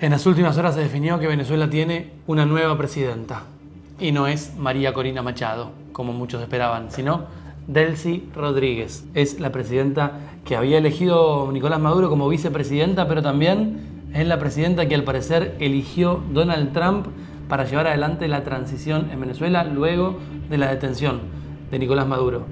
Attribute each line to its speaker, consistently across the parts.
Speaker 1: En las últimas horas se definió que Venezuela tiene una nueva presidenta. Y no es María Corina Machado, como muchos esperaban, sino Delcy Rodríguez. Es la presidenta que había elegido Nicolás Maduro como vicepresidenta, pero también es la presidenta que al parecer eligió Donald Trump para llevar adelante la transición en Venezuela luego de la detención de Nicolás Maduro.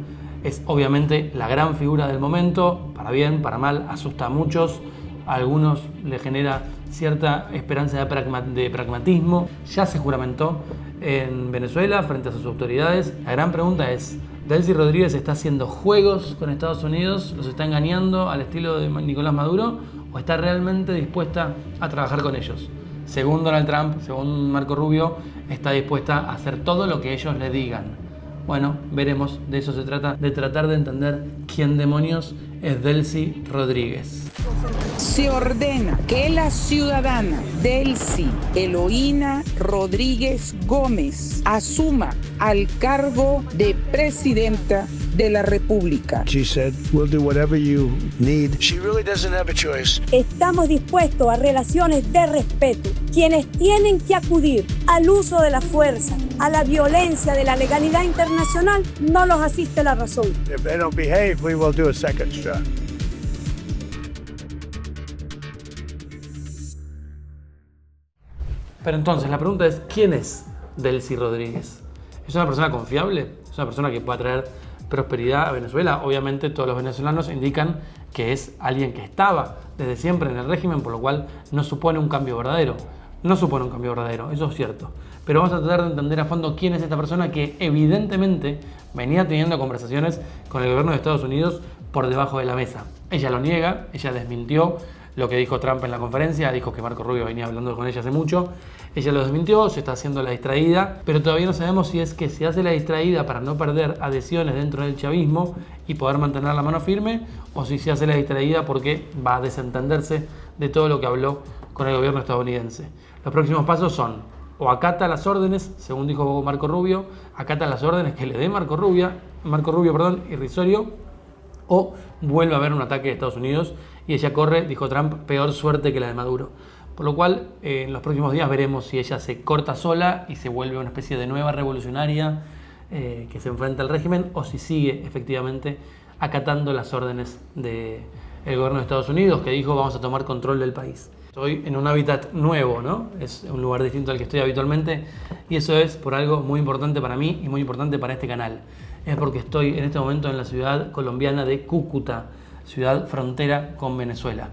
Speaker 1: Es obviamente la gran figura del momento, para bien, para mal, asusta a muchos. A algunos le genera cierta esperanza de pragmatismo. Ya se juramentó en Venezuela frente a sus autoridades. La gran pregunta es, ¿Delcy Rodríguez está haciendo juegos con Estados Unidos? ¿Los está engañando al estilo de Nicolás Maduro? ¿O está realmente dispuesta a trabajar con ellos? Según Donald Trump, según Marco Rubio, está dispuesta a hacer todo lo que ellos le digan. Bueno, veremos. De eso se trata, de tratar de entender quién demonios es Delcy Rodríguez.
Speaker 2: Se ordena que la ciudadana Delcy Eloína Rodríguez Gómez asuma al cargo de presidenta de la República.
Speaker 3: She said, "We'll do whatever you need." She really doesn't have a choice.
Speaker 4: Estamos dispuestos a relaciones de respeto. Quienes tienen que acudir al uso de la fuerza, a la violencia de la legalidad internacional, no los asiste la razón.
Speaker 3: If they don't behave, we will do a second strike.
Speaker 1: Pero entonces, la pregunta es, ¿quién es Delcy Rodríguez? ¿Es una persona confiable? ¿Es una persona que pueda traer prosperidad a Venezuela? Obviamente todos los venezolanos indican que es alguien que estaba desde siempre en el régimen, por lo cual no supone un cambio verdadero. No supone un cambio verdadero, eso es cierto. Pero vamos a tratar de entender a fondo quién es esta persona que evidentemente venía teniendo conversaciones con el gobierno de Estados Unidos por debajo de la mesa. Ella lo niega, ella desmintió lo que dijo Trump en la conferencia, dijo que Marco Rubio venía hablando con ella hace mucho. Ella lo desmintió, se está haciendo la distraída, pero todavía no sabemos si es que se hace la distraída para no perder adhesiones dentro del chavismo y poder mantener la mano firme, o si se hace la distraída porque va a desentenderse de todo lo que habló con el gobierno estadounidense. Los próximos pasos son, o acata las órdenes, según dijo Marco Rubio, acata las órdenes que le dé Marco Rubio, irrisorio, o vuelve a haber un ataque de Estados Unidos y ella corre, dijo Trump, peor suerte que la de Maduro. Por lo cual, en los próximos días veremos si ella se corta sola y se vuelve una especie de nueva revolucionaria que se enfrenta al régimen, o si sigue efectivamente acatando las órdenes del gobierno de Estados Unidos, que dijo vamos a tomar control del país. Estoy en un hábitat nuevo, ¿no? Es un lugar distinto al que estoy habitualmente, y eso es por algo muy importante para mí y muy importante para este canal. Es porque estoy en este momento en la ciudad colombiana de Cúcuta, ciudad frontera con Venezuela.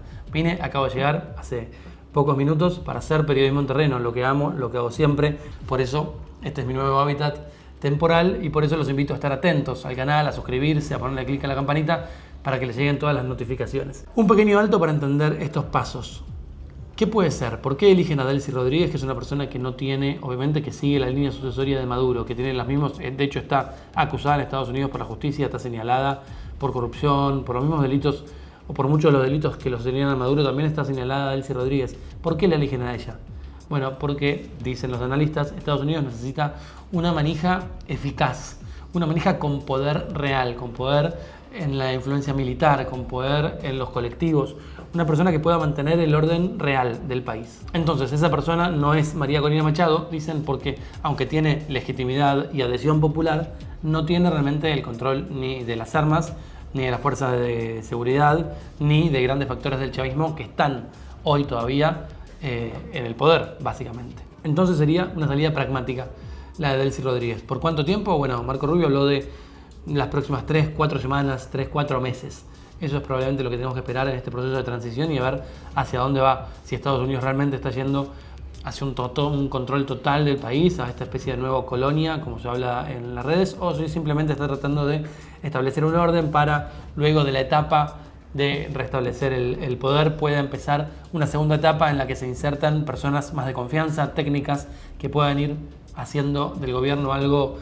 Speaker 1: Acabo de llegar hace pocos minutos para hacer periodismo en terreno, lo que amo, lo que hago siempre. Por eso este es mi nuevo hábitat temporal y por eso los invito a estar atentos al canal, a suscribirse, a ponerle clic a la campanita para que les lleguen todas las notificaciones. Un pequeño alto para entender estos pasos. ¿Qué puede ser? ¿Por qué eligen a Delcy Rodríguez, que es una persona que no tiene, obviamente, que sigue la línea sucesoria de Maduro, que tiene las mismas, de hecho está acusada en Estados Unidos por la justicia, está señalada por corrupción, por los mismos delitos, o por muchos de los delitos que los señalan a Maduro, también está señalada Delcy Rodríguez? ¿Por qué la eligen a ella? Bueno, porque, dicen los analistas, Estados Unidos necesita una manija eficaz, una manija con poder real, con poder en la influencia militar, con poder en los colectivos, una persona que pueda mantener el orden real del país. Entonces, esa persona no es María Corina Machado, dicen, porque aunque tiene legitimidad y adhesión popular, no tiene realmente el control ni de las armas, ni de las fuerzas de seguridad, ni de grandes factores del chavismo que están hoy todavía en el poder, básicamente. Entonces sería una salida pragmática la de Delcy Rodríguez. ¿Por cuánto tiempo? Bueno, Marco Rubio habló de las próximas 3-4 semanas, 3-4 meses. Eso es probablemente lo que tenemos que esperar en este proceso de transición y a ver hacia dónde va, si Estados Unidos realmente está yendo hacia un control total del país, a esta especie de nueva colonia, como se habla en las redes, o si simplemente está tratando de establecer un orden para, luego de la etapa de restablecer el poder, pueda empezar una segunda etapa en la que se insertan personas más de confianza, técnicas, que puedan ir haciendo del gobierno algo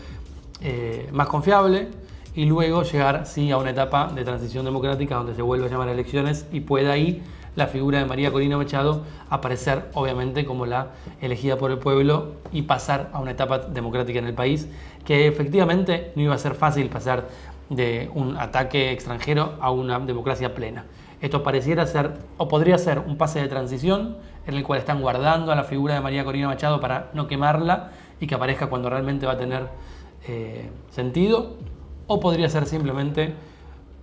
Speaker 1: más confiable, y luego llegar sí a una etapa de transición democrática donde se vuelva a llamar a elecciones y pueda ahí la figura de María Corina Machado aparecer obviamente como la elegida por el pueblo y pasar a una etapa democrática en el país, que efectivamente no iba a ser fácil pasar de un ataque extranjero a una democracia plena. Esto pareciera ser, o podría ser, un pase de transición en el cual están guardando a la figura de María Corina Machado para no quemarla y que aparezca cuando realmente va a tener sentido, o podría ser simplemente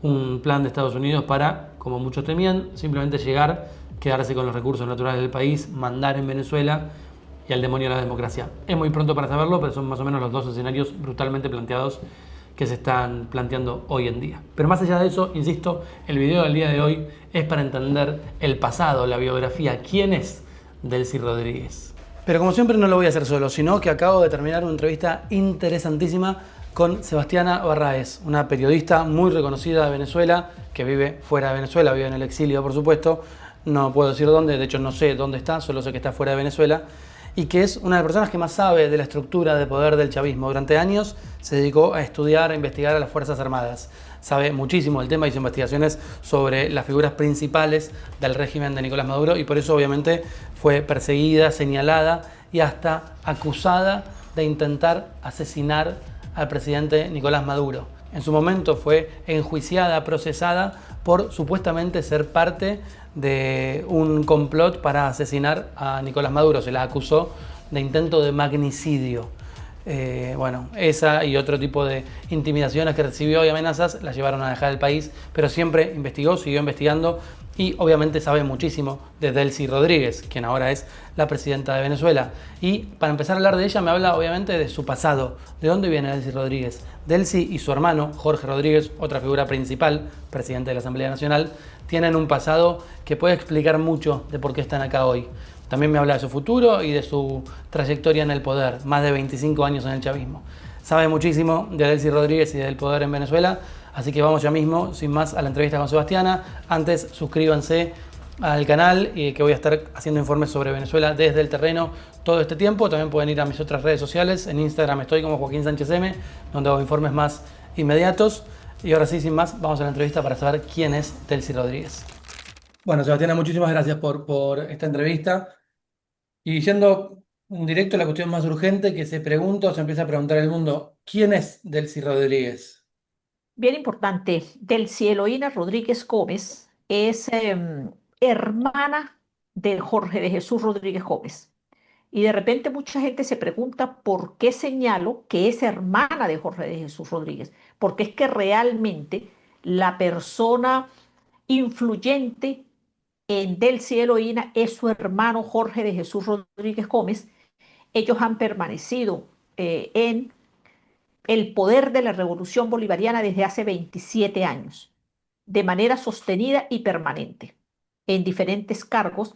Speaker 1: un plan de Estados Unidos para, como muchos temían, simplemente llegar, quedarse con los recursos naturales del país, mandar en Venezuela y al demonio la democracia. Es muy pronto para saberlo, pero son más o menos los dos escenarios brutalmente planteados que se están planteando hoy en día. Pero más allá de eso, insisto, el video del día de hoy es para entender el pasado, la biografía, quién es Delcy Rodríguez. Pero como siempre no lo voy a hacer solo, sino que acabo de terminar una entrevista interesantísima con Sebastiana Barraez, una periodista muy reconocida de Venezuela, que vive fuera de Venezuela, vive en el exilio por supuesto, no puedo decir dónde, de hecho no sé dónde está, solo sé que está fuera de Venezuela, y que es una de las personas que más sabe de la estructura de poder del chavismo. Durante años se dedicó a estudiar, a investigar a las Fuerzas Armadas. Sabe muchísimo del tema, hizo investigaciones sobre las figuras principales del régimen de Nicolás Maduro y por eso obviamente fue perseguida, señalada y hasta acusada de intentar asesinar al presidente Nicolás Maduro. En su momento fue enjuiciada, procesada por supuestamente ser parte de un complot para asesinar a Nicolás Maduro. Se la acusó de intento de magnicidio. Bueno, esa y otro tipo de intimidaciones que recibió y amenazas la llevaron a dejar el país, pero siempre investigó, siguió investigando y obviamente sabe muchísimo de Delcy Rodríguez, quien ahora es la presidenta de Venezuela. Y para empezar a hablar de ella me habla obviamente de su pasado. ¿De dónde viene Delcy Rodríguez? Delcy y su hermano, Jorge Rodríguez, otra figura principal, presidente de la Asamblea Nacional, tienen un pasado que puede explicar mucho de por qué están acá hoy. También me habla de su futuro y de su trayectoria en el poder, más de 25 años en el chavismo. Sabe muchísimo de Delcy Rodríguez y del poder en Venezuela, así que vamos ya mismo, sin más, a la entrevista con Sebastiana. Antes, suscríbanse al canal, que voy a estar haciendo informes sobre Venezuela desde el terreno todo este tiempo. También pueden ir a mis otras redes sociales. En Instagram estoy como Joaquín Sánchez M, donde hago informes más inmediatos. Y ahora sí, sin más, vamos a la entrevista para saber quién es Delcy Rodríguez. Bueno, Sebastiana, muchísimas gracias por esta entrevista. Y yendo directo a la cuestión más urgente que se empieza a preguntar el mundo, ¿quién es Delcy Rodríguez?
Speaker 5: Bien importante, Delcy Eloína Rodríguez Gómez es hermana de Jorge de Jesús Rodríguez Gómez. Y de repente mucha gente se pregunta por qué señalo que es hermana de Jorge de Jesús Rodríguez, porque es que realmente la persona influyente en Delcy Eloína es su hermano Jorge de Jesús Rodríguez Gómez. Ellos han permanecido en el poder de la revolución bolivariana desde hace 27 años, de manera sostenida y permanente, en diferentes cargos,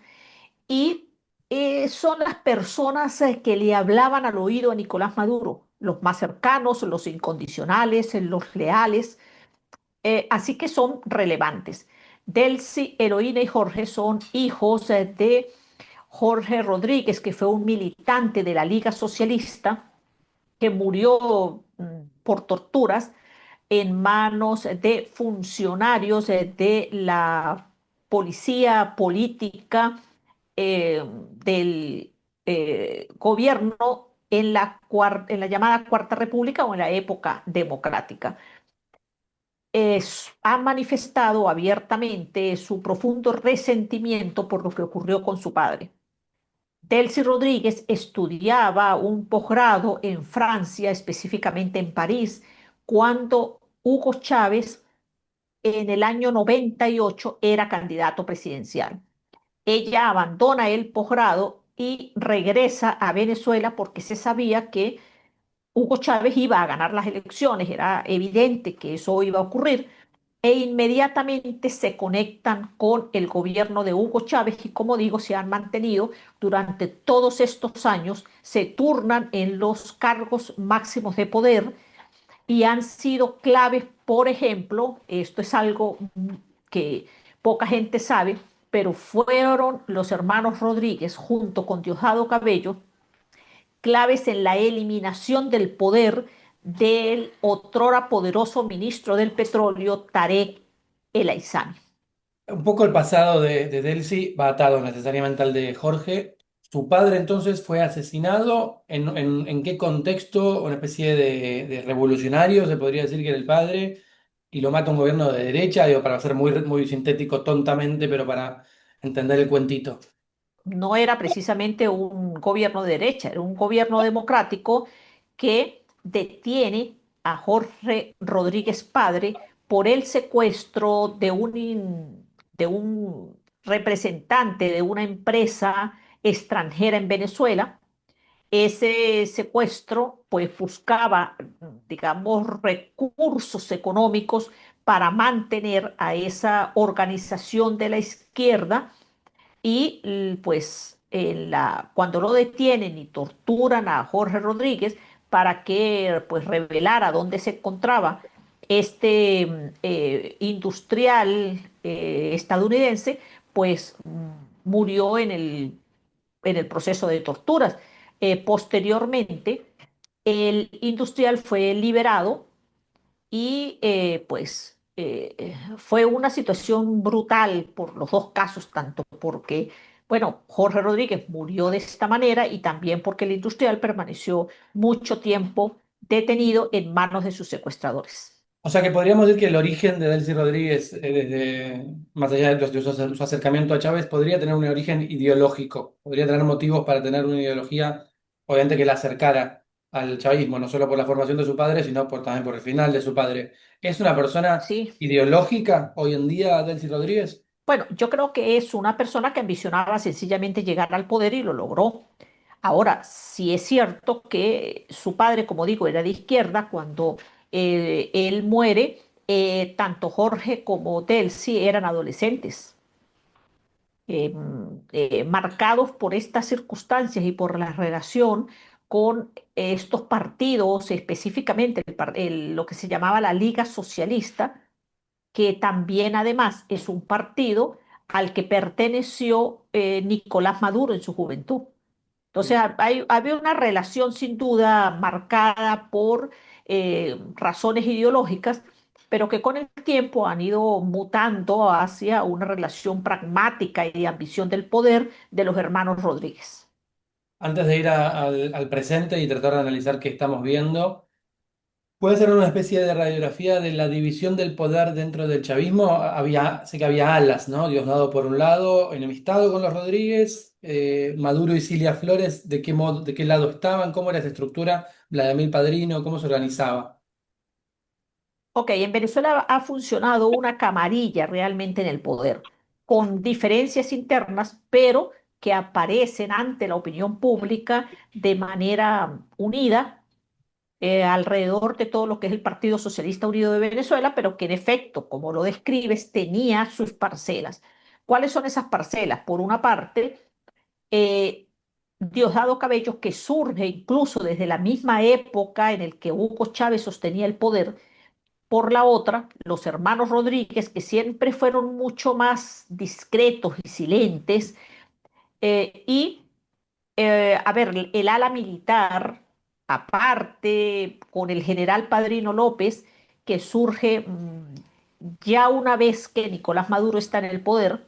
Speaker 5: y son las personas que le hablaban al oído a Nicolás Maduro, los más cercanos, los incondicionales, los leales, así que son relevantes. Delcy, Eloína y Jorge son hijos de Jorge Rodríguez, que fue un militante de la Liga Socialista, que murió por torturas en manos de funcionarios de la policía política del gobierno en la llamada Cuarta República o en la época democrática. Ha manifestado abiertamente su profundo resentimiento por lo que ocurrió con su padre. Delcy Rodríguez estudiaba un posgrado en Francia, específicamente en París, cuando Hugo Chávez en el año 98 era candidato presidencial. Ella abandona el posgrado y regresa a Venezuela porque se sabía que Hugo Chávez iba a ganar las elecciones, era evidente que eso iba a ocurrir, e inmediatamente se conectan con el gobierno de Hugo Chávez y, como digo, se han mantenido durante todos estos años, se turnan en los cargos máximos de poder y han sido claves. Por ejemplo, esto es algo que poca gente sabe, pero fueron los hermanos Rodríguez junto con Diosdado Cabello claves en la eliminación del poder del otrora poderoso ministro del petróleo, Tarek El Aissami.
Speaker 1: Un poco el pasado de Delcy va atado necesariamente al de Jorge. ¿Su padre entonces fue asesinado? ¿En qué contexto? ¿Una especie de revolucionario, se podría decir que era el padre? y lo mata un gobierno de derecha, digo, para ser muy sintético tontamente, pero para entender el cuentito.
Speaker 5: No era precisamente un gobierno de derecha, era un gobierno democrático que detiene a Jorge Rodríguez Padre por el secuestro de un representante de una empresa extranjera en Venezuela. Ese secuestro pues buscaba, digamos, recursos económicos para mantener a esa organización de la izquierda y pues cuando lo detienen y torturan a Jorge Rodríguez para que pues revelara dónde se encontraba este industrial estadounidense, pues murió en el proceso de torturas. Posteriormente, el industrial fue liberado y fue una situación brutal por los dos casos, tanto porque, bueno, Jorge Rodríguez murió de esta manera y también porque el industrial permaneció mucho tiempo detenido en manos de sus secuestradores.
Speaker 1: O sea que podríamos decir que el origen de Delcy Rodríguez, más allá de su acercamiento a Chávez, podría tener un origen ideológico, podría tener motivos para tener una ideología, obviamente, que la acercara al chavismo, no solo por la formación de su padre, sino también por el final de su padre. ¿Es una persona
Speaker 5: Sí,
Speaker 1: ideológica hoy en día, Delcy Rodríguez?
Speaker 5: bueno, yo creo que es una persona que ambicionaba sencillamente llegar al poder y lo logró. Ahora, sí es cierto que su padre, como digo, era de izquierda. Cuando él muere, tanto Jorge como Delcy eran adolescentes, marcados por estas circunstancias y por la relación con estos partidos, específicamente lo que se llamaba la Liga Socialista, que también además es un partido al que perteneció Nicolás Maduro en su juventud. Entonces, había una relación sin duda marcada por razones ideológicas, pero que con el tiempo han ido mutando hacia una relación pragmática y de ambición del poder de los hermanos Rodríguez.
Speaker 1: Antes de ir al presente y tratar de analizar qué estamos viendo, ¿puede ser una especie de radiografía de la división del poder dentro del chavismo? Sé que había alas, ¿no? Diosdado por un lado, enemistado con los Rodríguez, Maduro y Cilia Flores, ¿de qué modo, de qué lado estaban? ¿Cómo era esa estructura? Vladimir Padrino, ¿cómo se organizaba?
Speaker 5: Ok, en Venezuela ha funcionado una camarilla realmente en el poder, con diferencias internas, pero que aparecen ante la opinión pública de manera unida alrededor de todo lo que es el Partido Socialista Unido de Venezuela, pero que en efecto, como lo describes, tenía sus parcelas. ¿Cuáles son esas parcelas? Por una parte, eh, Diosdado Cabello, que surge incluso desde la misma época en el que Hugo Chávez sostenía el poder. Por la otra, los hermanos Rodríguez, que siempre fueron mucho más discretos y silentes, y a ver, el ala militar, aparte con el general Padrino López, que surge ya una vez que Nicolás Maduro está en el poder.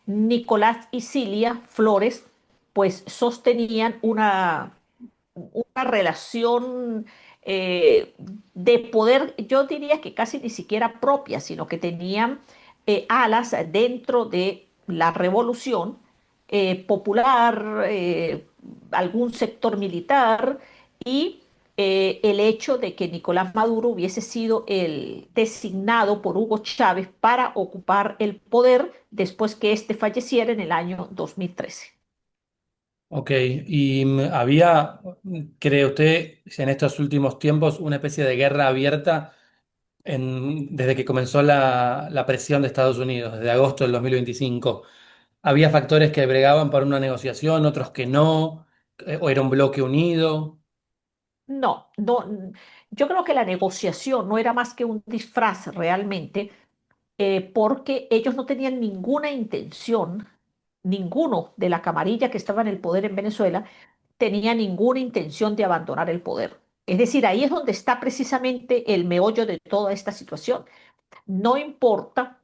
Speaker 5: Nicolás y Cilia Flores, pues sostenían una relación eh, de poder, yo diría que casi ni siquiera propia, sino que tenían alas dentro de la revolución popular, algún sector militar y el hecho de que Nicolás Maduro hubiese sido el designado por Hugo Chávez para ocupar el poder después que éste falleciera en el año 2013.
Speaker 1: Ok, y había, ¿cree usted, en estos últimos tiempos, una especie de guerra abierta desde que comenzó la presión de Estados Unidos, desde agosto del 2025? ¿Había factores que bregaban para una negociación, otros que no? ¿O era un bloque unido?
Speaker 5: No, no, yo creo que la negociación no era más que un disfraz realmente, porque ellos no tenían ninguna intención, ninguno de la camarilla que estaba en el poder en Venezuela tenía ninguna intención de abandonar el poder. Es decir, ahí es donde está precisamente el meollo de toda esta situación. No importa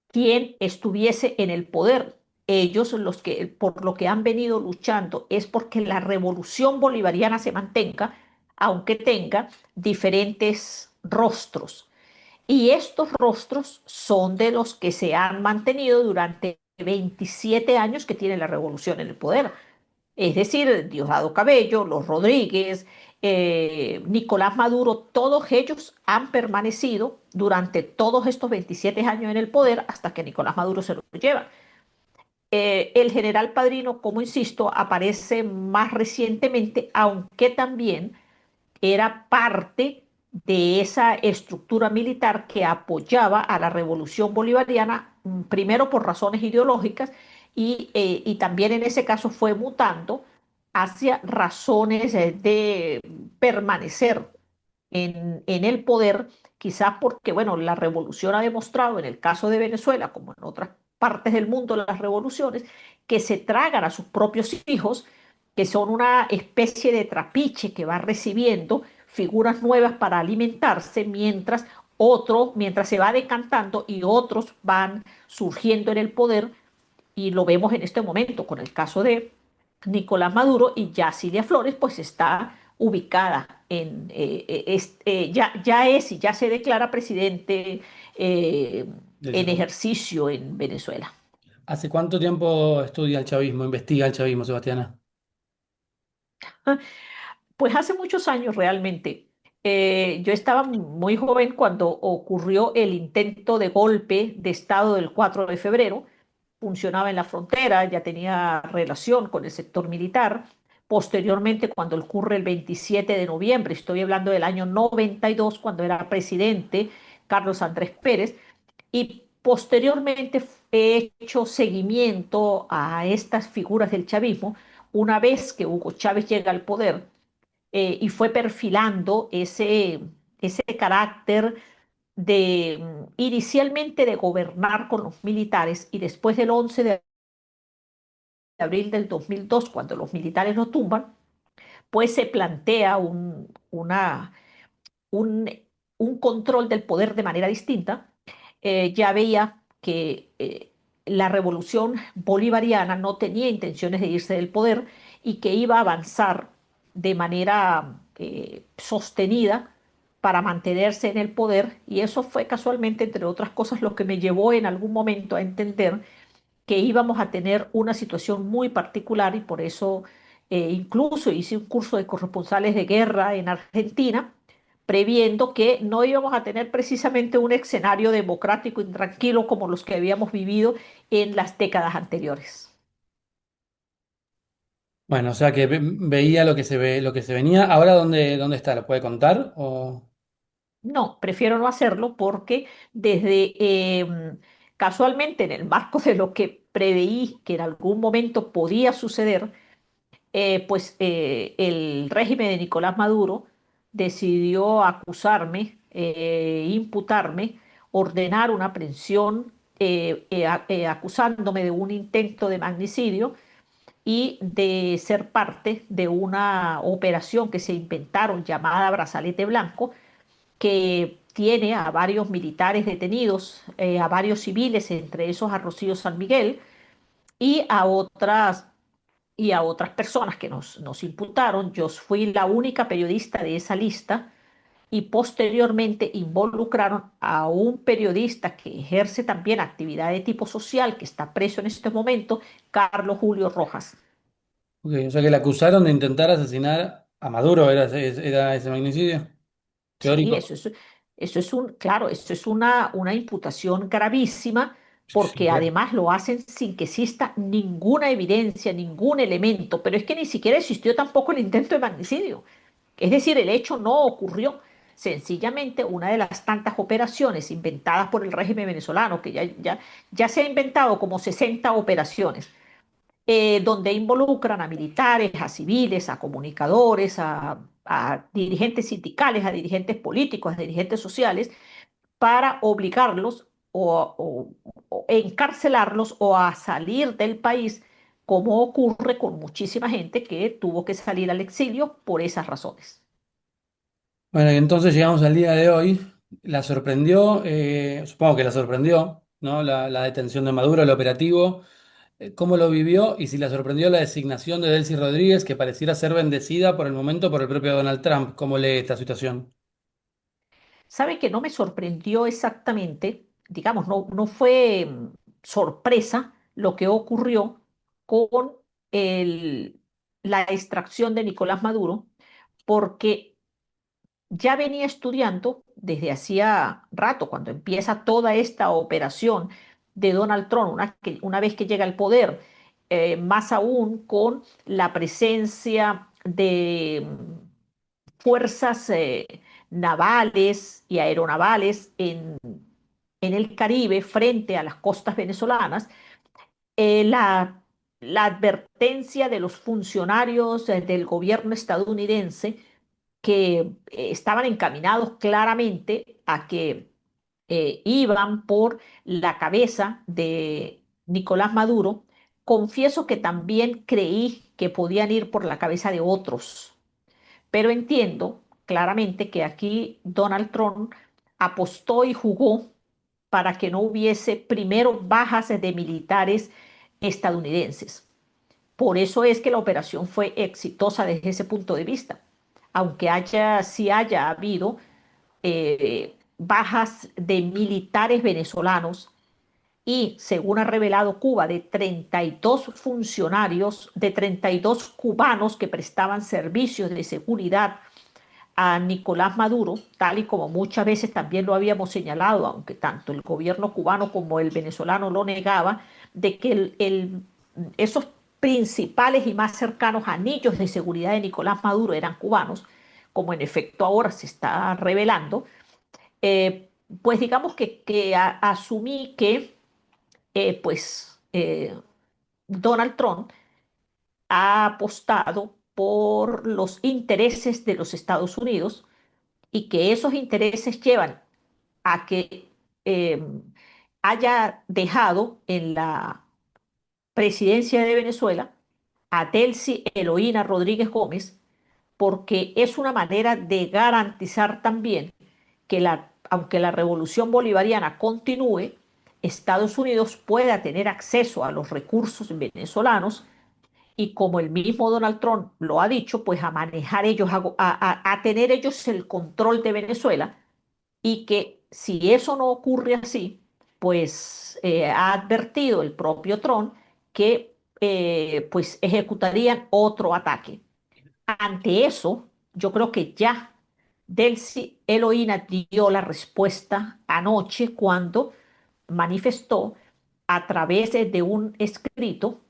Speaker 5: quién estuviese en el poder. Ellos, los que por lo que han venido luchando, es porque la revolución bolivariana se mantenga, aunque tenga diferentes rostros. Y estos rostros son de los que se han mantenido durante 27 años que tiene la revolución en el poder. Es decir, Diosdado Cabello, los Rodríguez, Nicolás Maduro, todos ellos han permanecido durante todos estos 27 años en el poder hasta que Nicolás Maduro se lo lleva. El general Padrino, como insisto, aparece más recientemente, aunque también era parte de esa estructura militar que apoyaba a la revolución bolivariana, primero por razones ideológicas y también en ese caso fue mutando hacia razones de permanecer en el poder, quizás porque, bueno, la revolución ha demostrado, en el caso de Venezuela, como en otras partes del mundo, las revoluciones, que se tragan a sus propios hijos, que son una especie de trapiche que va recibiendo figuras nuevas para alimentarse, mientras se va decantando y otros van surgiendo en el poder, y lo vemos en este momento con el caso de Nicolás Maduro, y ya Cilia Flores pues está ubicada ya es y ya se declara presidente
Speaker 1: Del
Speaker 5: en
Speaker 1: Salvador.
Speaker 5: ejercicio en Venezuela.
Speaker 1: ¿Hace cuánto tiempo estudia el chavismo, investiga el chavismo, Sebastiana?
Speaker 5: Pues hace muchos años realmente. Yo estaba muy joven cuando ocurrió el intento de golpe de Estado del 4 de febrero. Funcionaba en la frontera, ya tenía relación con el sector militar. Posteriormente, cuando ocurre el 27 de noviembre, estoy hablando del año 92, cuando era presidente Carlos Andrés Pérez, y posteriormente he hecho seguimiento a estas figuras del chavismo una vez que Hugo Chávez llega al poder, y fue perfilando ese carácter inicialmente de gobernar con los militares y después del 11 de abril del 2002, cuando los militares lo tumban, pues se plantea un, un control del poder de manera distinta. Ya veía que la revolución bolivariana no tenía intenciones de irse del poder y que iba a avanzar de manera sostenida para mantenerse en el poder, y eso fue casualmente, entre otras cosas, lo que me llevó en algún momento a entender que íbamos a tener una situación muy particular, y por eso incluso hice un curso de corresponsales de guerra en Argentina, previendo que no íbamos a tener precisamente un escenario democrático y tranquilo como los que habíamos vivido en las décadas anteriores.
Speaker 1: Bueno, o sea que veía lo que lo que se venía. ¿Ahora dónde está? ¿Lo puede contar? O...
Speaker 5: No, prefiero no hacerlo porque desde casualmente en el marco de lo que preveí que en algún momento podía suceder, el régimen de Nicolás Maduro decidió acusarme, imputarme, ordenar una aprehensión, acusándome de un intento de magnicidio y de ser parte de una operación que se inventaron llamada Brazalete Blanco, que tiene a varios militares detenidos, a varios civiles, entre esos a Rocío San Miguel, y a otras personas que nos imputaron. Yo fui la única periodista de esa lista, y posteriormente involucraron a un periodista que ejerce también actividad de tipo social, que está preso en este momento, Carlos Julio Rojas.
Speaker 1: Ok, o sea que le acusaron de intentar asesinar a Maduro, era ese magnicidio
Speaker 5: Sí,
Speaker 1: teórico.
Speaker 5: claro, eso es una imputación gravísima,
Speaker 1: Sí, sí,
Speaker 5: porque
Speaker 1: claro.
Speaker 5: además lo hacen sin que exista ninguna evidencia, ningún elemento, pero es que ni siquiera existió tampoco el intento de magnicidio. Es decir, el hecho no ocurrió. Sencillamente una de las tantas operaciones inventadas por el régimen venezolano, que ya se ha inventado como 60 operaciones, donde involucran a militares, a civiles, a comunicadores, a dirigentes sindicales, a dirigentes políticos, a dirigentes sociales, para obligarlos o encarcelarlos o a salir del país, como ocurre con muchísima gente que tuvo que salir al exilio por esas razones.
Speaker 1: Bueno, y entonces llegamos al día de hoy. La sorprendió, supongo que la sorprendió, ¿no? La detención de Maduro, el operativo. ¿Cómo lo vivió? Y si la sorprendió la designación de Delcy Rodríguez, que pareciera ser bendecida por el momento por el propio Donald Trump. ¿Cómo lee esta situación?
Speaker 5: Sabe que no me sorprendió exactamente, digamos, no fue sorpresa lo que ocurrió con el- la extracción de Nicolás Maduro, porque ya venía estudiando desde hacía rato, cuando empieza toda esta operación de Donald Trump, una vez que llega al poder, más aún con la presencia de fuerzas navales y aeronavales en el Caribe frente a las costas venezolanas, eh, la, la advertencia de los funcionarios del gobierno estadounidense que estaban encaminados claramente a que iban por la cabeza de Nicolás Maduro, confieso que también creí que podían ir por la cabeza de otros, pero entiendo claramente que aquí Donald Trump apostó y jugó para que no hubiese primero bajas de militares estadounidenses. Por eso es que la operación fue exitosa desde ese punto de vista, aunque sí haya habido bajas de militares venezolanos y, según ha revelado Cuba, de 32 funcionarios, de 32 cubanos que prestaban servicios de seguridad a Nicolás Maduro, tal y como muchas veces también lo habíamos señalado, aunque tanto el gobierno cubano como el venezolano lo negaba, de que esos principales y más cercanos anillos de seguridad de Nicolás Maduro eran cubanos, como en efecto ahora se está revelando. Pues digamos que asumí que Donald Trump ha apostado por los intereses de los Estados Unidos y que esos intereses llevan a que eh, haya dejado en la presidencia de Venezuela a Delcy Eloína Rodríguez Gómez, porque es una manera de garantizar también que aunque la revolución bolivariana continúe, Estados Unidos pueda tener acceso a los recursos venezolanos y, como el mismo Donald Trump lo ha dicho, pues a manejar ellos, a tener ellos el control de Venezuela, y que si eso no ocurre así, pues ha advertido el propio Trump que pues ejecutarían otro ataque. Ante eso, yo creo que ya Delcy Eloína dio la respuesta anoche cuando manifestó a través de un escrito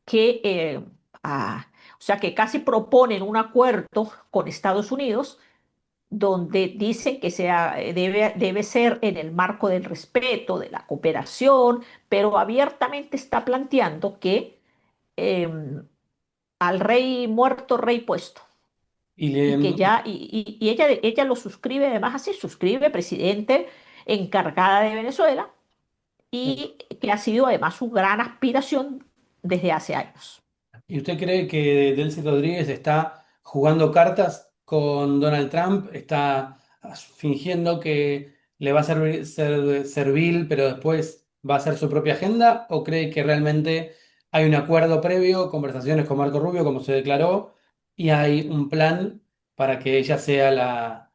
Speaker 5: que, o sea, que casi proponen un acuerdo con Estados Unidos donde dicen que debe ser en el marco del respeto, de la cooperación, pero abiertamente está planteando que eh, al rey muerto, rey puesto.
Speaker 1: Y
Speaker 5: Y que
Speaker 1: le,
Speaker 5: ya, y ella lo suscribe, además así, suscribe presidente encargada de Venezuela y que ha sido además su gran aspiración desde hace años.
Speaker 1: ¿Y usted cree que Delcy Rodríguez está jugando cartas con Donald Trump? ¿Está fingiendo que le va a ser servil, pero después va a hacer su propia agenda? ¿O cree que realmente hay un acuerdo previo, conversaciones con Marco Rubio, como se declaró, y hay un plan para que ella sea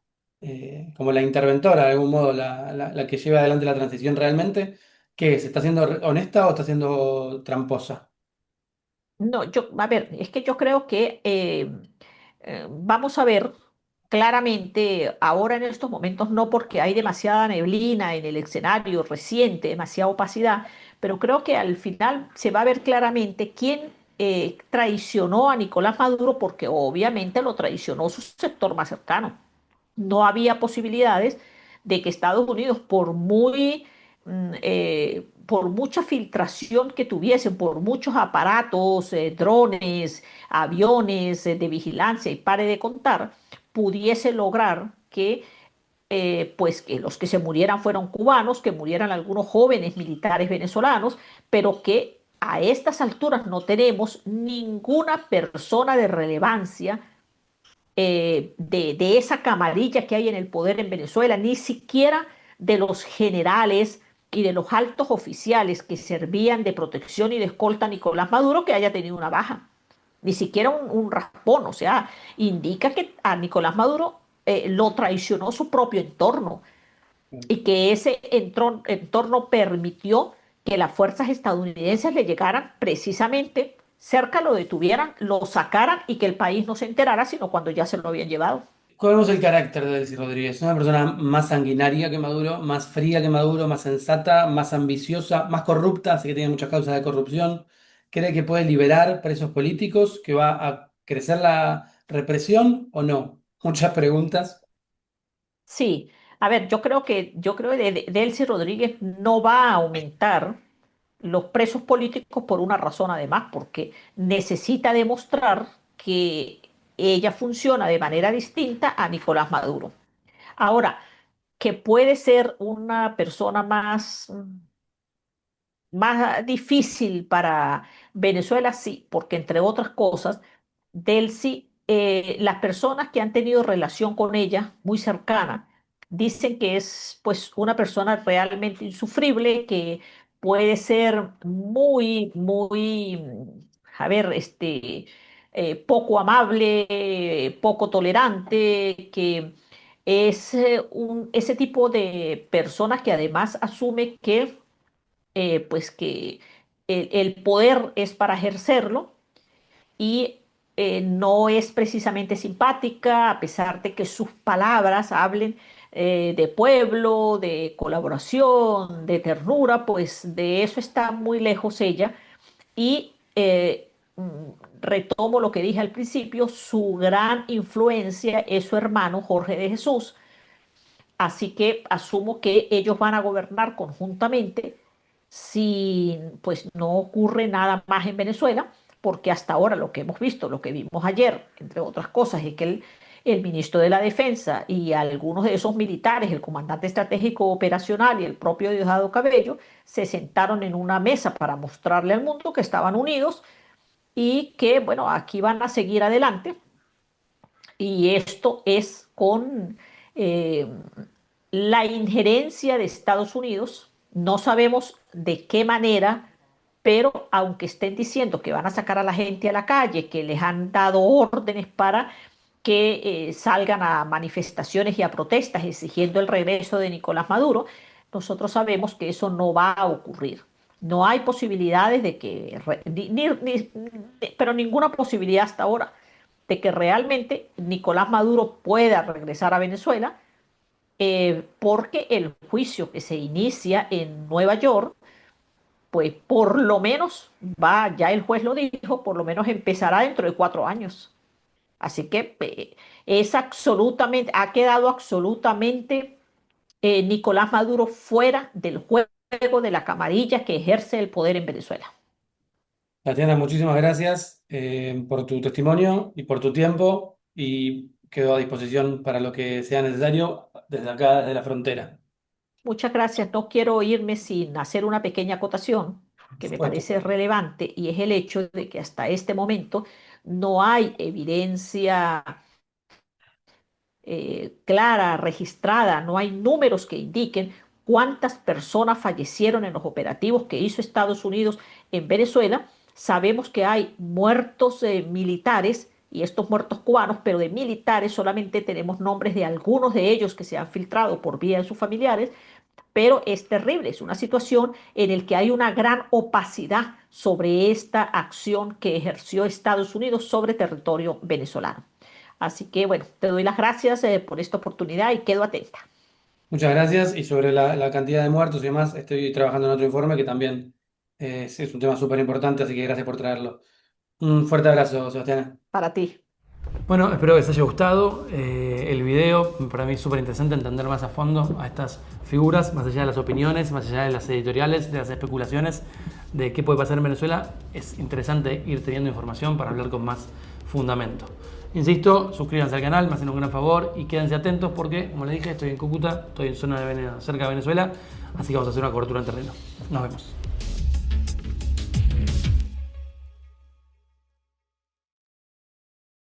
Speaker 1: como la interventora, de algún modo, la que lleve adelante la transición realmente? ¿Qué es? ¿Está siendo honesta o está siendo tramposa?
Speaker 5: No, a ver, es que yo creo que vamos a ver claramente ahora en estos momentos, no porque hay demasiada neblina en el escenario reciente, demasiada opacidad, pero creo que al final se va a ver claramente quién traicionó a Nicolás Maduro, porque obviamente lo traicionó su sector más cercano. No había posibilidades de que Estados Unidos, por mucha filtración que tuviesen, por muchos aparatos, drones, aviones de vigilancia y pare de contar, pudiese lograr que, pues, que los que se murieran fueran cubanos, que murieran algunos jóvenes militares venezolanos, pero que a estas alturas no tenemos ninguna persona de relevancia de esa camarilla que hay en el poder en Venezuela, ni siquiera de los generales y de los altos oficiales que servían de protección y de escolta a Nicolás Maduro que haya tenido una baja, ni siquiera un raspón, o sea, indica que a Nicolás Maduro lo traicionó su propio entorno y que ese entorno permitió que las fuerzas estadounidenses le llegaran precisamente cerca, lo detuvieran, lo sacaran y que el país no se enterara sino cuando ya se lo habían llevado.
Speaker 1: ¿Cuál es el carácter de Delcy Rodríguez? ¿Es una persona más sanguinaria que Maduro, más fría que Maduro, más sensata, más ambiciosa, más corrupta, así que tiene muchas causas de corrupción? ¿Cree que puede liberar presos políticos, que va a crecer la represión o no? Muchas preguntas.
Speaker 5: Sí, a ver, yo creo que Delcy Rodríguez no va a aumentar los presos políticos por una razón además, porque necesita demostrar que ella funciona de manera distinta a Nicolás Maduro. Ahora, que puede ser una persona más difícil para Venezuela, sí, porque entre otras cosas, Delcy, las personas que han tenido relación con ella muy cercana, dicen que es pues una persona realmente insufrible, que puede ser a ver, poco amable, poco tolerante, que es ese tipo de personas que además asume que pues que el poder es para ejercerlo y no es precisamente simpática, a pesar de que sus palabras hablen de pueblo, de colaboración, de ternura, pues de eso está muy lejos ella. Y retomo lo que dije al principio, su gran influencia es su hermano Jorge de Jesús, así que asumo que ellos van a gobernar conjuntamente si pues no ocurre nada más en Venezuela, porque hasta ahora lo que hemos visto, lo que vimos ayer, entre otras cosas, es que el ministro de la Defensa y algunos de esos militares, el comandante estratégico operacional y el propio Diosdado Cabello, se sentaron en una mesa para mostrarle al mundo que estaban unidos y que, bueno, aquí van a seguir adelante. Y esto es con eh, la injerencia de Estados Unidos. No sabemos de qué manera, pero aunque estén diciendo que van a sacar a la gente a la calle, que les han dado órdenes para que salgan a manifestaciones y a protestas exigiendo el regreso de Nicolás Maduro, nosotros sabemos que eso no va a ocurrir. No hay posibilidades de que, pero ninguna posibilidad hasta ahora de que realmente Nicolás Maduro pueda regresar a Venezuela, porque el juicio que se inicia en Nueva York, pues por lo menos va, ya el juez lo dijo, por lo menos empezará dentro de 4 años. Así que ha quedado absolutamente Nicolás Maduro fuera del juego de la camarilla que ejerce el poder en Venezuela.
Speaker 1: Tatiana, muchísimas gracias por tu testimonio y por tu tiempo y quedo a disposición para lo que sea necesario desde acá, desde la frontera.
Speaker 5: Muchas gracias. No quiero irme sin hacer una pequeña acotación
Speaker 1: Por
Speaker 5: que me
Speaker 1: supuesto.
Speaker 5: parece relevante, y es el hecho de que hasta este momento no hay evidencia clara, registrada, no hay números que indiquen cuántas personas fallecieron en los operativos que hizo Estados Unidos en Venezuela. Sabemos que hay muertos militares y estos muertos cubanos, pero de militares solamente tenemos nombres de algunos de ellos que se han filtrado por vía de sus familiares, pero es terrible, es una situación en la que hay una gran opacidad sobre esta acción que ejerció Estados Unidos sobre territorio venezolano. Así que bueno, te doy las gracias por esta oportunidad y quedo atenta.
Speaker 1: Muchas gracias y sobre la cantidad de muertos y demás, estoy trabajando en otro informe que también es un tema súper importante, así que gracias por traerlo. Un fuerte abrazo, Sebastián.
Speaker 5: Para ti.
Speaker 1: Bueno, espero que les haya gustado el video. Para mí es súper interesante entender más a fondo a estas figuras, más allá de las opiniones, más allá de las editoriales, de las especulaciones de qué puede pasar en Venezuela. Es interesante ir teniendo información para hablar con más fundamento. Insisto, suscríbanse al canal, me hacen un gran favor y quédense atentos porque, como les dije, estoy en Cúcuta, estoy en zona cerca de Venezuela, así que vamos a hacer una cobertura en terreno. Nos vemos.